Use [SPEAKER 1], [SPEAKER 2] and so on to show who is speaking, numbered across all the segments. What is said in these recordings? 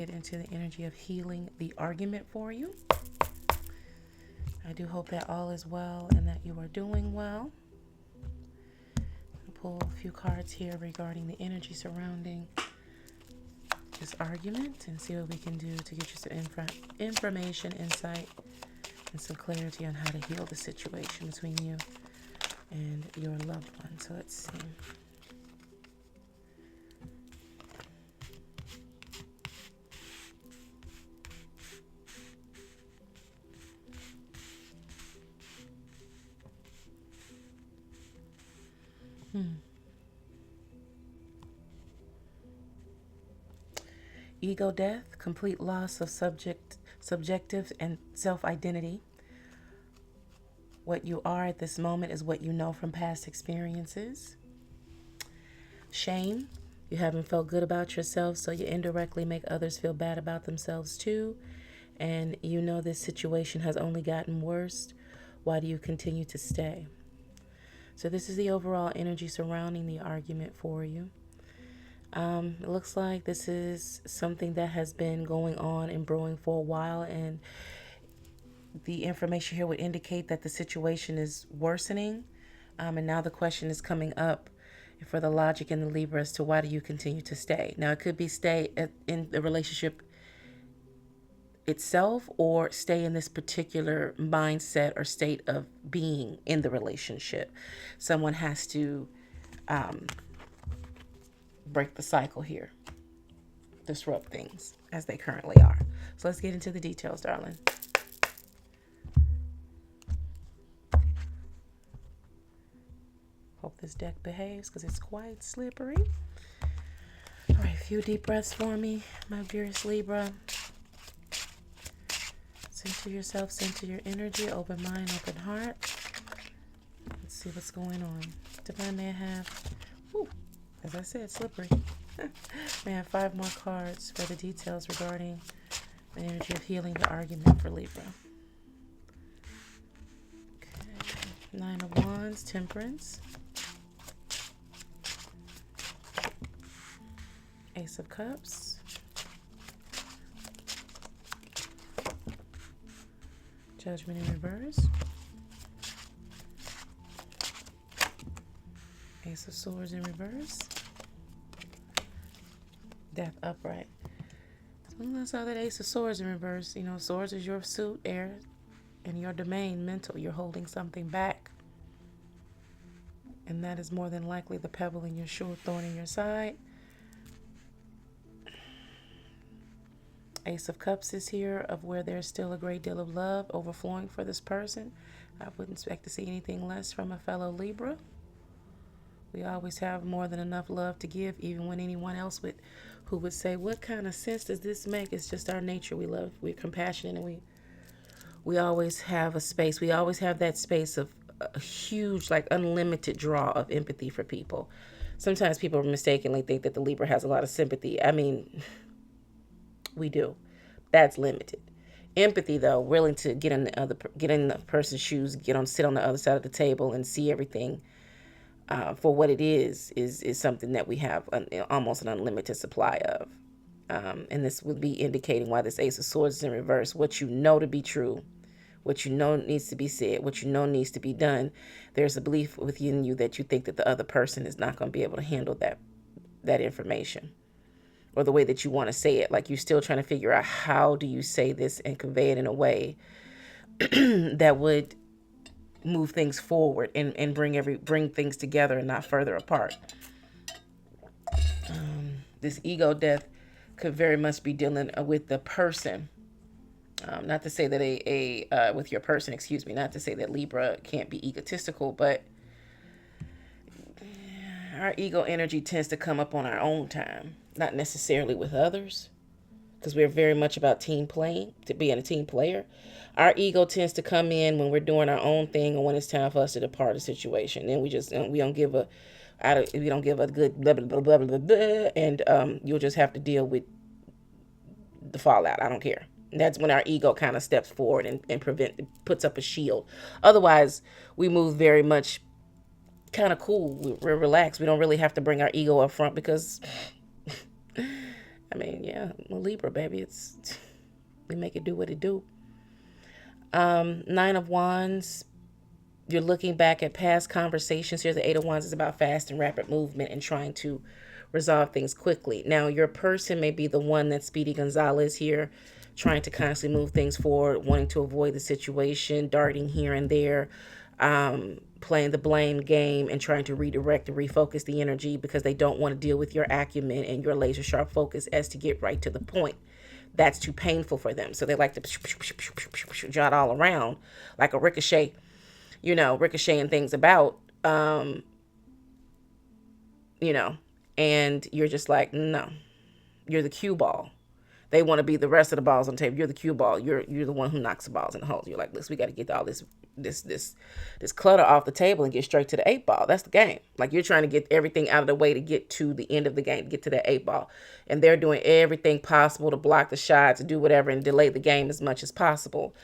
[SPEAKER 1] Get into the energy of healing the argument for you. I do hope that all is well and that you are doing well. I'll pull a few cards here regarding the energy surrounding this argument and see what we can do to get you some information, insight, and some clarity on how to heal the situation between you and your loved one. So let's see. Ego death, complete loss of subjective and self-identity. What you are at this moment is what you know from past experiences. Shame, you haven't felt good about yourself, so you indirectly make others feel bad about themselves too. And you know this situation has only gotten worse. Why do you continue to stay? So this is the overall energy surrounding the argument for you. It looks like this is something that has been going on and brewing for a while, and the information here would indicate that the situation is worsening. And now the question is coming up for the logic in the Libra as to why do you continue to stay. Now it could be stay in the relationship itself, or stay in this particular mindset or state of being in the relationship. Someone has to break the cycle here, disrupt things as they currently are. So let's get into the details, darling. Hope this deck behaves because it's quite slippery. All right, a few deep breaths for me, my dearest Libra. Center yourself, center your energy, open mind, open heart. Let's see what's going on. Divine may have, as I said, slippery. May have 5 more cards for the details regarding the energy of healing the argument for Libra. Okay. 9 of Wands, Temperance. Ace of Cups. Judgment in reverse. Ace of Swords in reverse. Death upright. So I saw that Ace of Swords in reverse. You know, swords is your suit, air, and your domain, mental. You're holding something back. And that is more than likely the pebble in your shoe, thorn in your side. Ace of Cups is here, of where there's still a great deal of love overflowing for this person. I wouldn't expect to see anything less from a fellow Libra. We always have more than enough love to give, even when anyone else who would say, what kind of sense does this make? It's just our nature. We love, we're compassionate, and we always have a space. We always have that space of a huge, like unlimited draw of empathy for people. Sometimes people mistakenly think that the Libra has a lot of sympathy. I mean, we do. That's limited. Empathy, though, willing to get in the person's shoes, sit on the other side of the table and see everything for what it is something that we have almost an unlimited supply of. And this would be indicating why this Ace of Swords is in reverse. What you know to be true, what you know needs to be said, what you know needs to be done. There's a belief within you that you think that the other person is not going to be able to handle that information, or the way that you want to say it. Like you're still trying to figure out how do you say this and convey it in a way that would move things forward and bring things together and not further apart. This ego death could very much be dealing with the person. Not to say that with your person, excuse me, not to say that Libra can't be egotistical, but our ego energy tends to come up on our own time, not necessarily with others, because we're very much about team playing, to being a team player. Our ego tends to come in when we're doing our own thing or when it's time for us to depart a situation. And we don't give a good blah, blah, blah, blah, blah, blah, and you'll just have to deal with the fallout. I don't care. That's when our ego kind of steps forward and puts up a shield. Otherwise, we move very much kind of cool. We're relaxed. We don't really have to bring our ego up front because I mean, yeah, I'm a Libra, baby. We make it do what it do. Nine of Wands. You're looking back at past conversations. Here's the Eight of Wands is about fast and rapid movement and trying to resolve things quickly. Now, your person may be the one that's Speedy Gonzalez here, trying to constantly move things forward, wanting to avoid the situation, darting here and there, playing the blame game and trying to redirect and refocus the energy because they don't want to deal with your acumen and your laser sharp focus as to get right to the point. That's too painful for them. So they like to jot all around like a ricochet, ricocheting things about, you know, and you're just like, no, you're the cue ball. They want to be the rest of the balls on the table. You're the cue ball. You're the one who knocks the balls in the holes. You're like, listen, we got to get all this clutter off the table and get straight to the eight ball. That's the game. Like you're trying to get everything out of the way to get to the end of the game, to get to that eight ball. And they're doing everything possible to block the shot, to do whatever and delay the game as much as possible.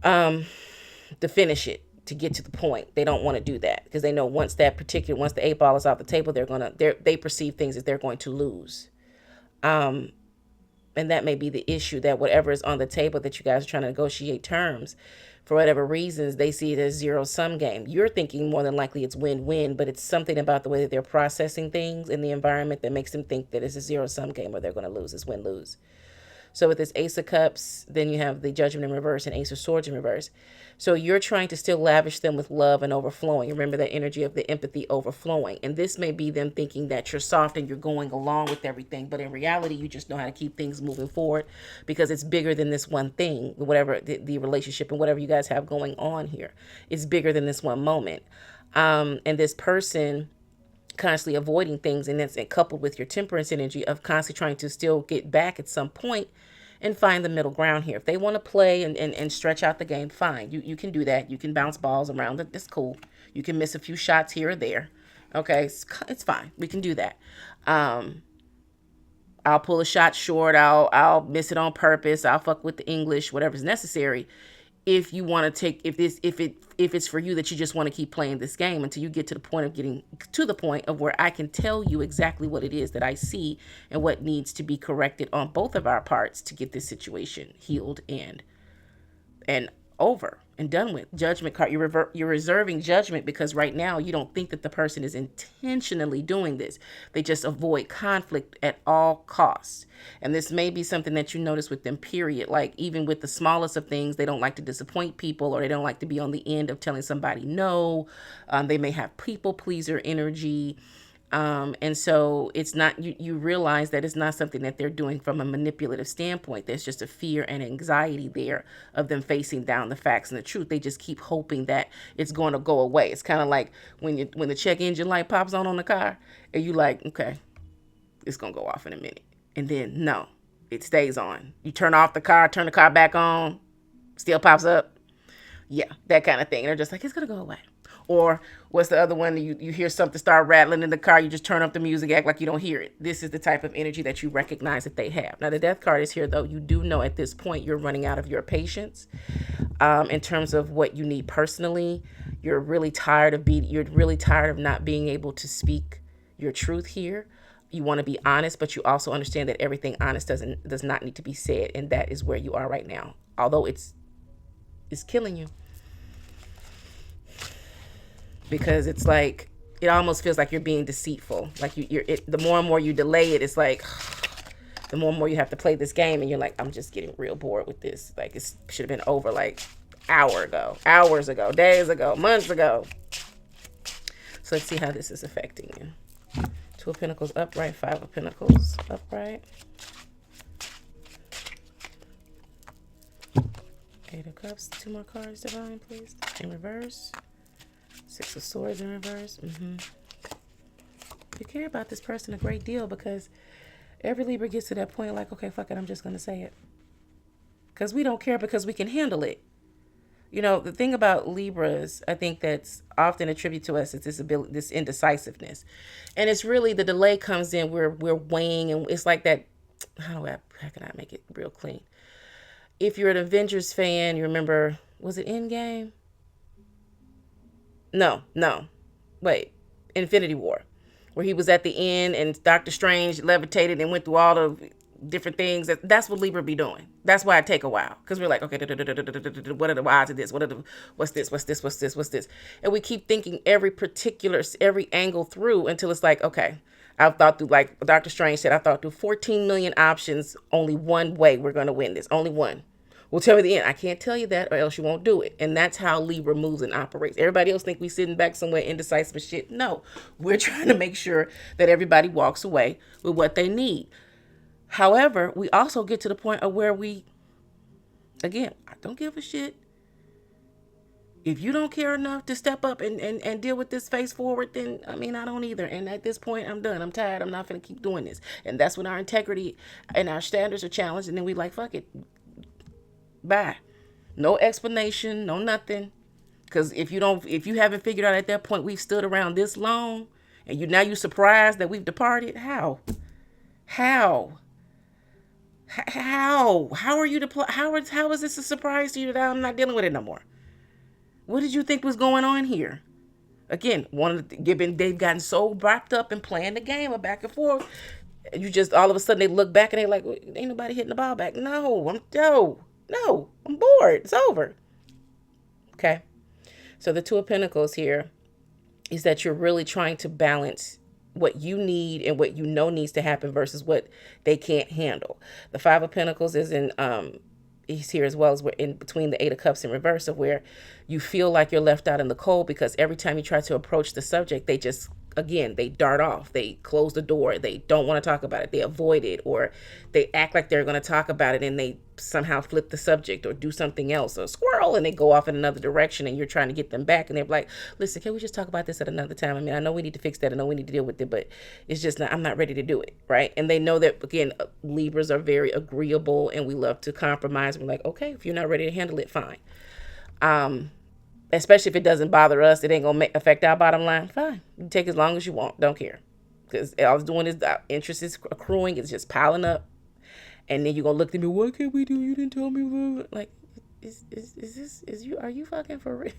[SPEAKER 1] To finish it, to get to the point. They don't want to do that because they know once the eight ball is off the table, they perceive things as they're going to lose. And that may be the issue, that whatever is on the table that you guys are trying to negotiate terms, for whatever reasons, they see it as zero-sum game. You're thinking more than likely it's win-win, but it's something about the way that they're processing things in the environment that makes them think that it's a zero-sum game where they're going to lose. It's win-lose. So with this Ace of Cups, then you have the Judgment in reverse and Ace of Swords in reverse. So you're trying to still lavish them with love and overflowing. Remember that energy of the empathy overflowing. And this may be them thinking that you're soft and you're going along with everything. But in reality, you just know how to keep things moving forward because it's bigger than this one thing, whatever the relationship and whatever you guys have going on here. It's bigger than this one moment. And this person constantly avoiding things, and that's coupled with your temperance energy of constantly trying to still get back at some point and find the middle ground here. If they want to play and stretch out the game, fine. You can do that. You can bounce balls around it. It's cool. You can miss a few shots here or there. Okay, it's fine. We can do that. I'll pull a shot short. I'll miss it on purpose. I'll fuck with the English, whatever's necessary. If you want to take, if it's for you that you just want to keep playing this game until you get to the point of getting to the point of where I can tell you exactly what it is that I see and what needs to be corrected on both of our parts to get this situation healed and over and done with. Judgment card, you're reserving judgment because right now you don't think that the person is intentionally doing this. They just avoid conflict at all costs. And this may be something that you notice with them, period. Like even with the smallest of things, they don't like to disappoint people, or they don't like to be on the end of telling somebody no. They may have people pleaser energy. And so it's not, you realize that it's not something that they're doing from a manipulative standpoint. There's just a fear and anxiety there of them facing down the facts and the truth. They just keep hoping that it's going to go away. It's kind of like when the check engine light pops on the car and you like, okay, it's going to go off in a minute. And then no, it stays on. You turn off the car, turn the car back on, still pops up. Yeah, that kind of thing. They're just like, it's going to go away. Or what's the other one? You hear something start rattling in the car, you just turn up the music, act like you don't hear it. This is the type of energy that you recognize that they have. Now, the Death card is here, though. You do know at this point you're running out of your patience in terms of what you need personally. You're really tired of not being able to speak your truth here. You want to be honest, but you also understand that everything honest does not need to be said, and that is where you are right now. Although it's killing you. Because it's like, it almost feels like you're being deceitful. Like the more and more you delay it, it's like, the more and more you have to play this game. And you're like, I'm just getting real bored with this. Like, it should have been over like hours ago, days ago, months ago. So let's see how this is affecting you. Two of Pentacles upright, Five of Pentacles upright. Eight of Cups, two more cards, Divine, please. In reverse. Six of Swords in reverse. You care about this person a great deal because every Libra gets to that point like, okay, fuck it, I'm just going to say it. Because we don't care because we can handle it. You know, the thing about Libras, I think that's often attributed to us is this indecisiveness. And it's really the delay comes in, we're weighing, and it's like that, how can I make it real clean? If you're an Avengers fan, you remember, was it Endgame? No. Wait, Infinity War. where he was at the end and Doctor Strange levitated and went through all the different things. That's what Libra be doing. That's why it take a while, because we're like, okay, what are the odds of this? What's this? And we keep thinking every angle through until it's like, okay, I've thought through, like Doctor Strange said, I thought through 14 million options. Only one way we're going to win this. Only one. Well, tell me the end. I can't tell you that, or else you won't do it. And that's how Libra moves and operates. Everybody else think we sitting back somewhere indecisive and shit. No, we're trying to make sure that everybody walks away with what they need. However, we also get to the point of where again, I don't give a shit. If you don't care enough to step up and deal with this face forward, then, I mean, I don't either. And at this point, I'm done. I'm tired. I'm not going to keep doing this. And that's when our integrity and our standards are challenged. And then we like, fuck it. Bye. No explanation, no nothing. Because if you haven't figured out at that point we've stood around this long, and now you're surprised that we've departed, how are you how is this a surprise to you that I'm not dealing with it no more? What did you think was going on here? Again, they've gotten so wrapped up in playing the game of back and forth. You just all of a sudden they look back and they're like, ain't nobody hitting the ball back. No, I'm bored. It's over. Okay. So the Two of Pentacles here is that you're really trying to balance what you need and what you know needs to happen versus what they can't handle. The Five of Pentacles is he's here as well, as we're in between the Eight of Cups in reverse, of where you feel like you're left out in the cold because every time you try to approach the subject, they just, again, they dart off. They close the door. They don't want to talk about it. They avoid it, or they act like they're going to talk about it and they somehow flip the subject or do something else, or squirrel, and they go off in another direction and you're trying to get them back. And they're like, listen, can we just talk about this at another time? I mean, I know we need to fix that. I know we need to deal with it, but it's just I'm not ready to do it. Right. And they know that, again, Libras are very agreeable and we love to compromise. We're like, okay, if you're not ready to handle it, fine. Especially if it doesn't bother us, it ain't going to affect our bottom line. Fine. You can take as long as you want. Don't care. Because all it's doing is the interest is accruing. It's just piling up. And then you're going to look at me, what can we do? You didn't tell me. Like, are you fucking for real?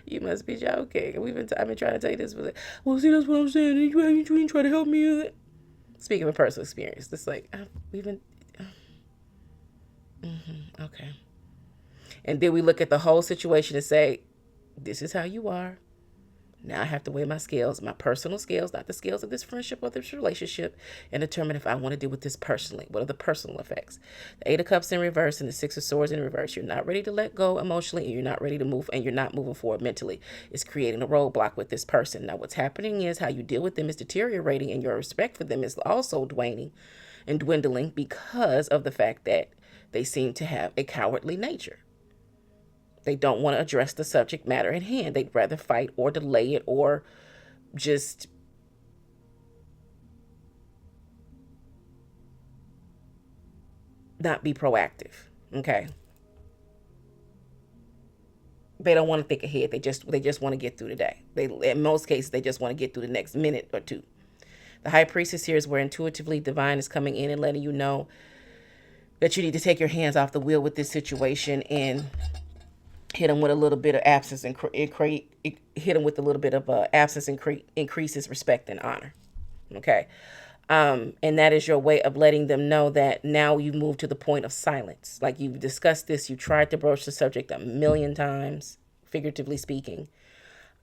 [SPEAKER 1] You must be joking. I've been trying to tell you this. Well, see, that's what I'm saying. You ain't trying to help me. Speaking of personal experience, it's like, okay. And then we look at the whole situation and say, this is how you are. Now I have to weigh my scales, my personal scales, not the scales of this friendship or this relationship, and determine if I want to deal with this personally. What are the personal effects? The Eight of Cups in reverse and the Six of Swords in reverse. You're not ready to let go emotionally, and you're not ready to move, and you're not moving forward mentally. It's creating a roadblock with this person. Now what's happening is how you deal with them is deteriorating, and your respect for them is also waning and dwindling because of the fact that they seem to have a cowardly nature. They don't want to address the subject matter at hand. They'd rather fight or delay it or just not be proactive. Okay. They don't want to think ahead. They just want to get through the day. In most cases, they just want to get through the next minute or two. The High Priestess here is where intuitively divine is coming in and letting you know that you need to take your hands off the wheel with this situation and hit them with a little bit of absence and hit them with a little bit of absence and increases respect and honor. Okay. And that is your way of letting them know that now you've moved to the point of silence. Like you've discussed this, you tried to broach the subject a million times, figuratively speaking.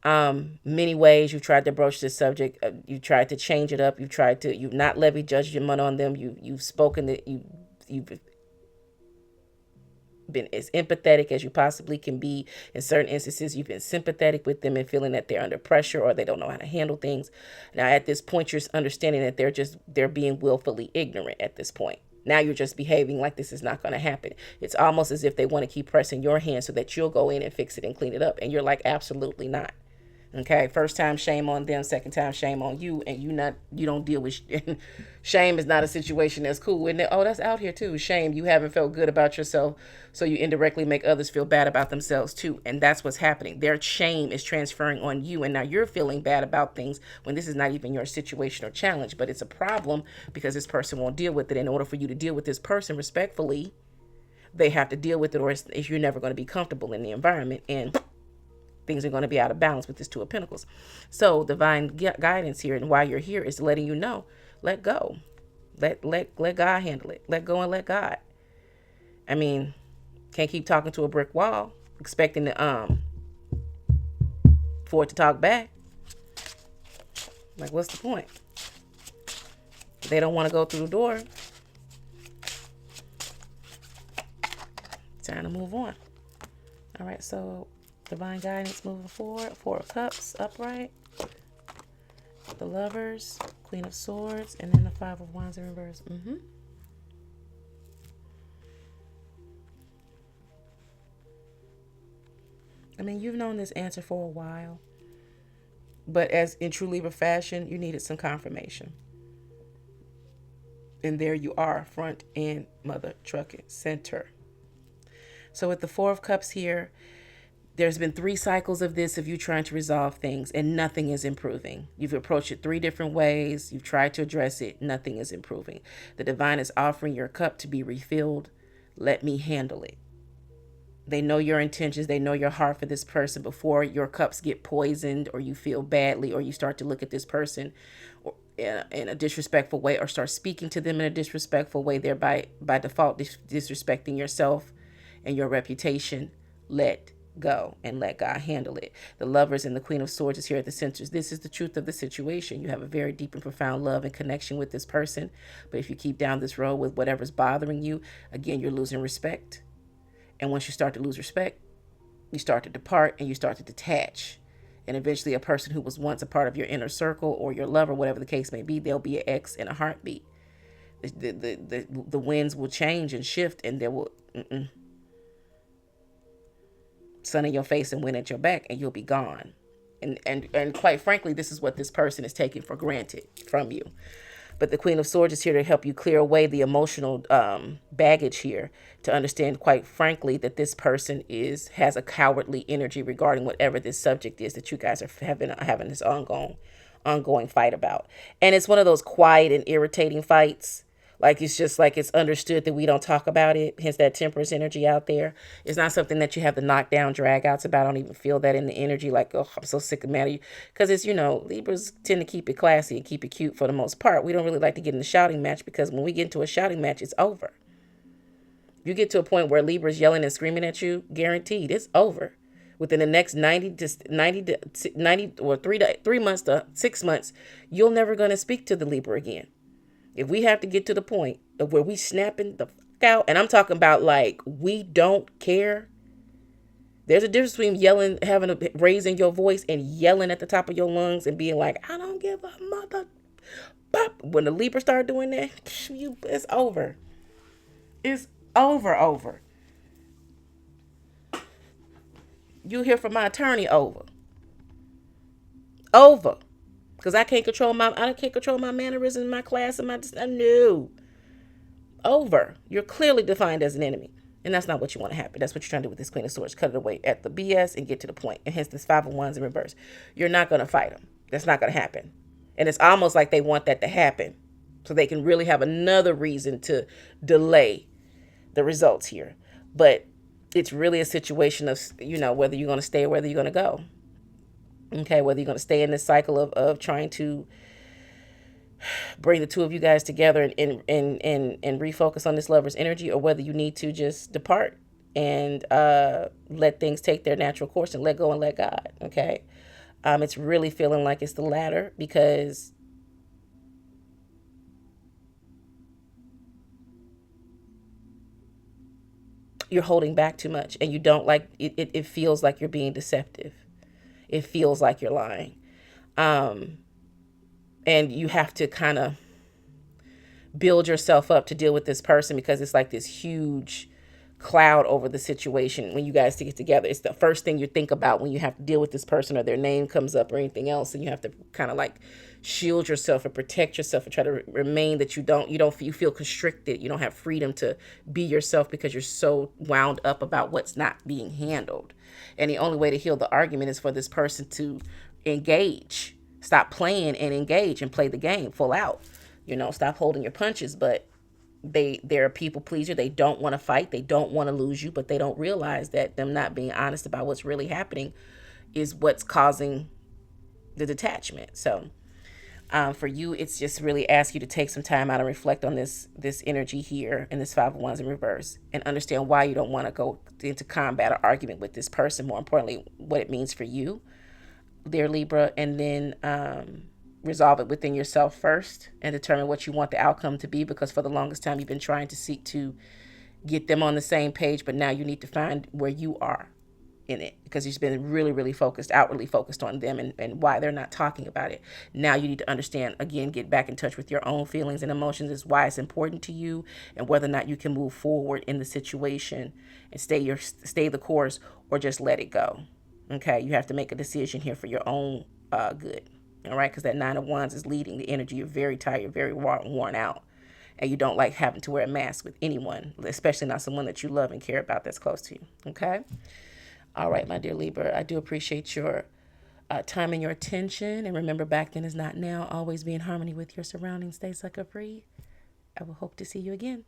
[SPEAKER 1] Many ways you've tried to broach this subject. You tried to change it up. You've not levied judgment on them. You've spoken that you've been as empathetic as you possibly can be. In certain instances, you've been sympathetic with them and feeling that they're under pressure or they don't know how to handle things. Now, at this point, you're understanding that they're being willfully ignorant at this point. Now you're just behaving like this is not going to happen. It's almost as if they want to keep pressing your hand so that you'll go in and fix it and clean it up. And you're like, absolutely not. Okay, first time, shame on them. Second time, shame on you. And you don't deal with shame is not a situation that's cool. And that's out here too. Shame, you haven't felt good about yourself, so you indirectly make others feel bad about themselves too. And that's what's happening. Their shame is transferring on you, and now you're feeling bad about things when this is not even your situation or challenge, but it's a problem because this person won't deal with it. In order for you to deal with this person respectfully, they have to deal with it, or you're never going to be comfortable in the environment. And things are going to be out of balance with this Two of Pentacles. So divine guidance here, and why you're here, is letting you know, let go. Let God handle it. Let go and let God. I mean, can't keep talking to a brick wall, expecting to for it to talk back. Like, what's the point? They don't want to go through the door. Time to move on. All right, so divine guidance moving forward. Four of Cups upright. The Lovers, Queen of Swords, and then the Five of Wands in reverse. I mean, you've known this answer for a while, but as in true Libra fashion, you needed some confirmation. And there you are, front and mother trucking center. So with the Four of Cups here, there's been 3 cycles of this, of you trying to resolve things, and nothing is improving. You've approached it 3 different ways. You've tried to address it. Nothing is improving. The divine is offering your cup to be refilled. Let me handle it. They know your intentions. They know your heart for this person before your cups get poisoned, or you feel badly, or you start to look at this person in a disrespectful way, or start speaking to them in a disrespectful way, thereby by default disrespecting yourself and your reputation. Let go and let God handle it. The Lovers and the Queen of Swords is here at the center. This is the truth of the situation. You have a very deep and profound love and connection with this person, but if you keep down this road with whatever's bothering you, again, you're losing respect. And once you start to lose respect, you start to depart and you start to detach. And eventually a person who was once a part of your inner circle, or your lover, whatever the case may be, they'll be an ex in a heartbeat. The winds will change and shift, and there will sun in your face and wind at your back, and you'll be gone. And quite frankly, this is what this person is taking for granted from you. But the Queen of Swords is here to help you clear away the emotional baggage here, to understand, quite frankly, that this person has a cowardly energy regarding whatever this subject is that you guys are having this ongoing fight about. And it's one of those quiet and irritating fights. Like, it's just like, it's understood that we don't talk about it. Hence that Temperance energy out there. It's not something that you have the knockdown drag outs about. I don't even feel that in the energy. Like, oh, I'm so sick of mad at you. Because it's, Libras tend to keep it classy and keep it cute for the most part. We don't really like to get in the shouting match, because when we get into a shouting match, it's over. You get to a point where Libra's yelling and screaming at you, guaranteed, it's over. Within the next 90 or 3 months to 6 months, you're never going to speak to the Libra again. If we have to get to the point of where we snapping the fuck out, and I'm talking about like, we don't care. There's a difference between raising your voice and yelling at the top of your lungs and being like, I don't give a mother. Pop. When the Libra start doing that, it's over. It's over. You hear from my attorney, over. Because I can't control my mannerisms in my class and no. Over. You're clearly defined as an enemy. And that's not what you want to happen. That's what you're trying to do with this Queen of Swords. Cut it away at the BS and get to the point. And hence this Five of Wands in reverse. You're not going to fight them. That's not going to happen. And it's almost like they want that to happen, so they can really have another reason to delay the results here. But it's really a situation of, whether you're going to stay or whether you're going to go. Okay, whether you're going to stay in this cycle of trying to bring the two of you guys together and refocus on this Lover's energy, or whether you need to just depart and let things take their natural course and let go and let God. Okay, it's really feeling like it's the latter, because you're holding back too much, and you don't like it. It feels like you're being deceptive. It feels like you're lying. And you have to kind of build yourself up to deal with this person, because it's like this huge cloud over the situation when you guys get together. It's the first thing you think about when you have to deal with this person, or their name comes up or anything else, and you have to kind of like shield yourself and protect yourself and try to remain that you feel constricted. You don't have freedom to be yourself because you're so wound up about what's not being handled. And the only way to heal the argument is for this person to engage. Stop playing and engage and play the game full out. Stop holding your punches. But they're a people pleaser. They don't want to fight. They don't want to lose you, but they don't realize that them not being honest about what's really happening is what's causing the detachment. So for you, it's just really ask you to take some time out and reflect on this energy here in this Five of Wands in reverse, and understand why you don't want to go into combat or argument with this person. More importantly, what it means for you, dear Libra, and then resolve it within yourself first and determine what you want the outcome to be. Because for the longest time, you've been trying to seek to get them on the same page, but now you need to find where you are in it, because you've been really, really focused, outwardly focused on them, and why they're not talking about it. Now you need to understand, again, get back in touch with your own feelings and emotions, is why it's important to you, and whether or not you can move forward in the situation and stay the course, or just let it go. Okay, you have to make a decision here for your own good. All right, because that Nine of Wands is leading the energy. You're very tired, you're very worn out, and you don't like having to wear a mask with anyone, especially not someone that you love and care about that's close to you. Okay. All right, my dear Libra, I do appreciate your time and your attention. And remember, back then is not now. Always be in harmony with your surroundings. Stay sucker free. I will hope to see you again.